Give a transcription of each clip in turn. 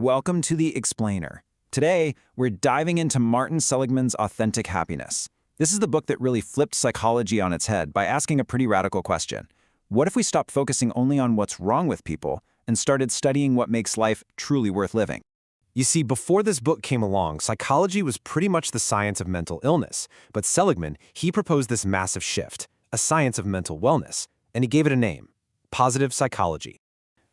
Welcome to The Explainer. Today, we're diving into Martin Seligman's Authentic Happiness. This is the book that really flipped psychology on its head by asking a pretty radical question. What if we stopped focusing only on what's wrong with people and started studying what makes life truly worth living? You see, before this book came along, psychology was pretty much the science of mental illness. But Seligman, he proposed this massive shift, a science of mental wellness, and he gave it a name: positive psychology.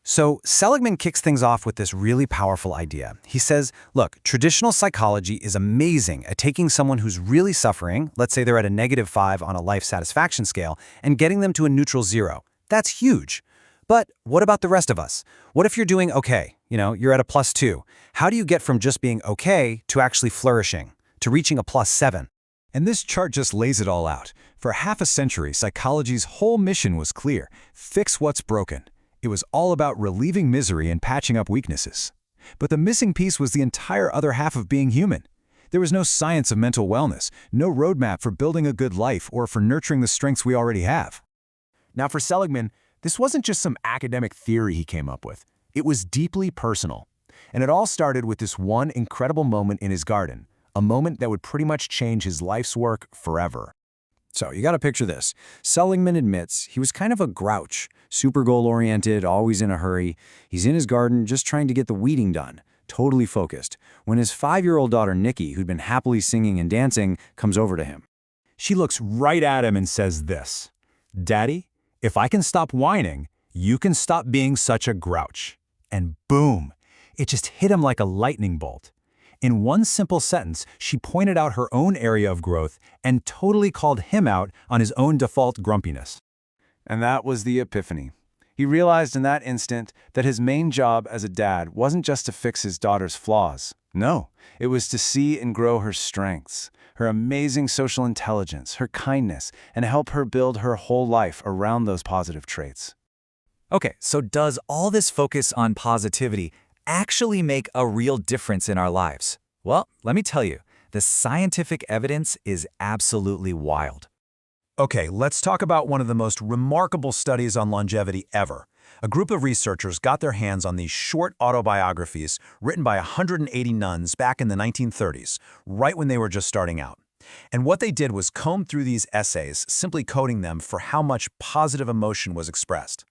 So Seligman kicks things off with this really powerful idea. He says, look, traditional psychology is amazing at taking someone who's really suffering, let's say they're at a -5 on a life satisfaction scale, and getting them to a neutral 0. That's huge. But what about the rest of us? What if you're doing okay? You're at a +2. How do you get from just being okay to actually flourishing, to reaching a +7? And this chart just lays it all out. For half a century, psychology's whole mission was clear: fix what's broken. It was all about relieving misery and patching up weaknesses. But the missing piece was the entire other half of being human. There was no science of mental wellness, no roadmap for building a good life or for nurturing the strengths we already have. Now for Seligman, this wasn't just some academic theory he came up with. It was deeply personal. And it all started with this one incredible moment in his garden, a moment that would pretty much change his life's work forever. So you gotta picture this. Seligman admits he was kind of a grouch, super goal-oriented, always in a hurry. He's in his garden just trying to get the weeding done, totally focused, when his 5-year-old daughter Nikki, who'd been happily singing and dancing, comes over to him. She looks right at him and says this: "Daddy, if I can stop whining, you can stop being such a grouch." And boom! It just hit him like a lightning bolt. In one simple sentence, she pointed out her own area of growth and totally called him out on his own default grumpiness. And that was the epiphany. He realized in that instant that his main job as a dad wasn't just to fix his daughter's flaws. No, it was to see and grow her strengths, her amazing social intelligence, her kindness, and help her build her whole life around those positive traits. Okay, so does all this focus on positivity actually make a real difference in our lives? Well, let me tell you, the scientific evidence is absolutely wild. Okay, let's talk about one of the most remarkable studies on longevity ever. A group of researchers got their hands on these short autobiographies written by 180 nuns back in the 1930s, right when they were just starting out. And what they did was comb through these essays, simply coding them for how much positive emotion was expressed.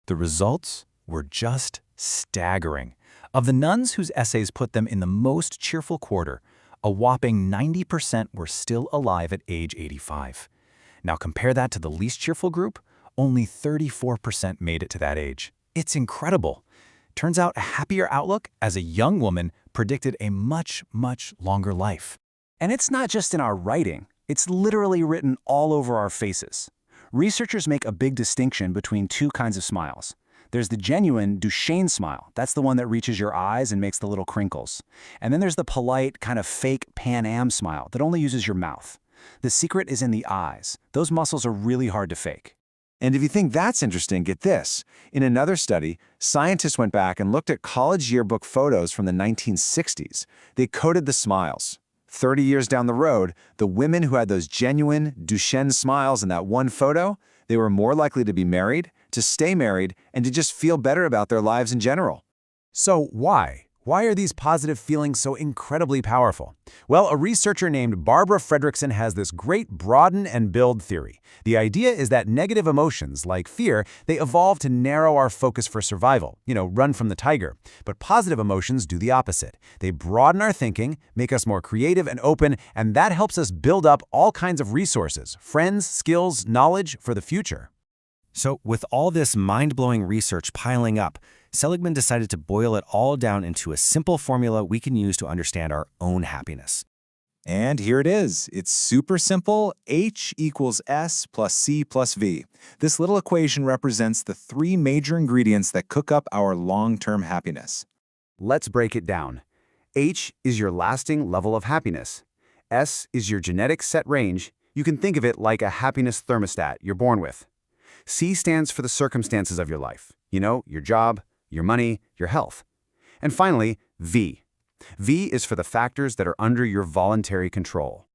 The results were just staggering. Of the nuns whose essays put them in the most cheerful quarter, a whopping 90% were still alive at age 85. Now compare that to the least cheerful group, only 34% made it to that age. It's incredible. Turns out a happier outlook as a young woman predicted a much, much longer life. And it's not just in our writing. It's literally written all over our faces. Researchers make a big distinction between two kinds of smiles. There's the genuine Duchenne smile. That's the one that reaches your eyes and makes the little crinkles. And then there's the polite, kind of fake Pan Am smile that only uses your mouth. The secret is in the eyes. Those muscles are really hard to fake. And if you think that's interesting, get this. In another study, scientists went back and looked at college yearbook photos from the 1960s. They coded the smiles. 30 years down the road, the women who had those genuine Duchenne smiles in that one photo, they were more likely to be married, to stay married, and to just feel better about their lives in general. So why? Why are these positive feelings so incredibly powerful? Well, a researcher named Barbara Fredrickson has this great broaden and build theory. The idea is that negative emotions, like fear, they evolve to narrow our focus for survival, run from the tiger. But positive emotions do the opposite. They broaden our thinking, make us more creative and open, and that helps us build up all kinds of resources, friends, skills, knowledge for the future. So with all this mind-blowing research piling up, Seligman decided to boil it all down into a simple formula we can use to understand our own happiness. And here it is. It's super simple. H equals S plus C plus V. This little equation represents the 3 major ingredients that cook up our long-term happiness. Let's break it down. H is your lasting level of happiness. S is your genetic set range. You can think of it like a happiness thermostat you're born with. C stands for the circumstances of your life. Your job, your money, your health. And finally, V. V is for the factors that are under your voluntary control.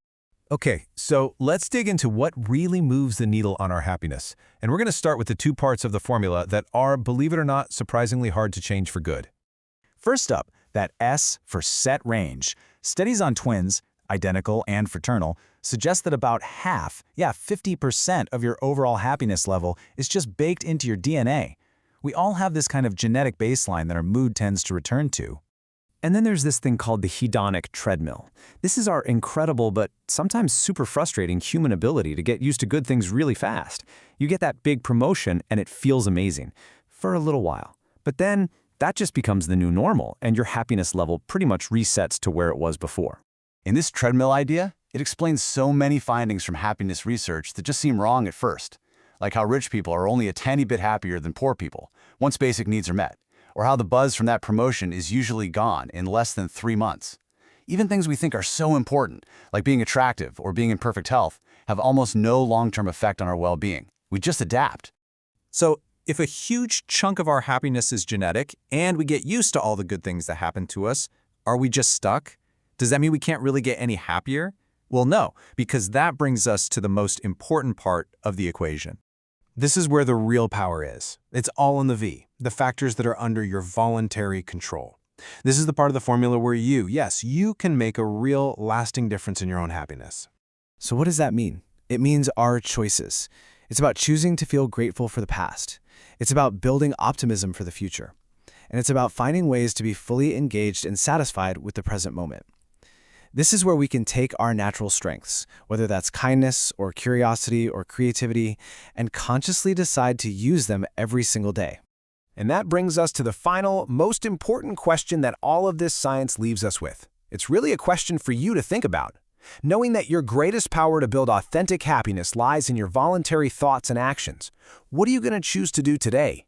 Okay, so let's dig into what really moves the needle on our happiness. And we're going to start with the 2 parts of the formula that are, believe it or not, surprisingly hard to change for good. First up, That S for set range. Studies on twins, identical and fraternal, suggest that about half, 50% of your overall happiness level is just baked into your DNA. We all have this kind of genetic baseline that our mood tends to return to. And then there's this thing called the hedonic treadmill. This is our incredible but sometimes super frustrating human ability to get used to good things really fast. You get that big promotion and it feels amazing for a little while. But then that just becomes the new normal and your happiness level pretty much resets to where it was before. In this treadmill idea, it explains so many findings from happiness research that just seem wrong at first, like how rich people are only a tiny bit happier than poor people once basic needs are met, or how the buzz from that promotion is usually gone in less than 3 months. Even things we think are so important, like being attractive or being in perfect health, have almost no long-term effect on our well-being. We just adapt. So, if a huge chunk of our happiness is genetic and we get used to all the good things that happen to us, are we just stuck? Does that mean we can't really get any happier? Well, no, because that brings us to the most important part of the equation. This is where the real power is. It's all in the V, the factors that are under your voluntary control. This is the part of the formula where you can make a real, lasting difference in your own happiness. So what does that mean? It means our choices. It's about choosing to feel grateful for the past. It's about building optimism for the future. And it's about finding ways to be fully engaged and satisfied with the present moment. This is where we can take our natural strengths, whether that's kindness or curiosity or creativity, and consciously decide to use them every single day. And that brings us to the final, most important question that all of this science leaves us with. It's really a question for you to think about. Knowing that your greatest power to build authentic happiness lies in your voluntary thoughts and actions, what are you going to choose to do today?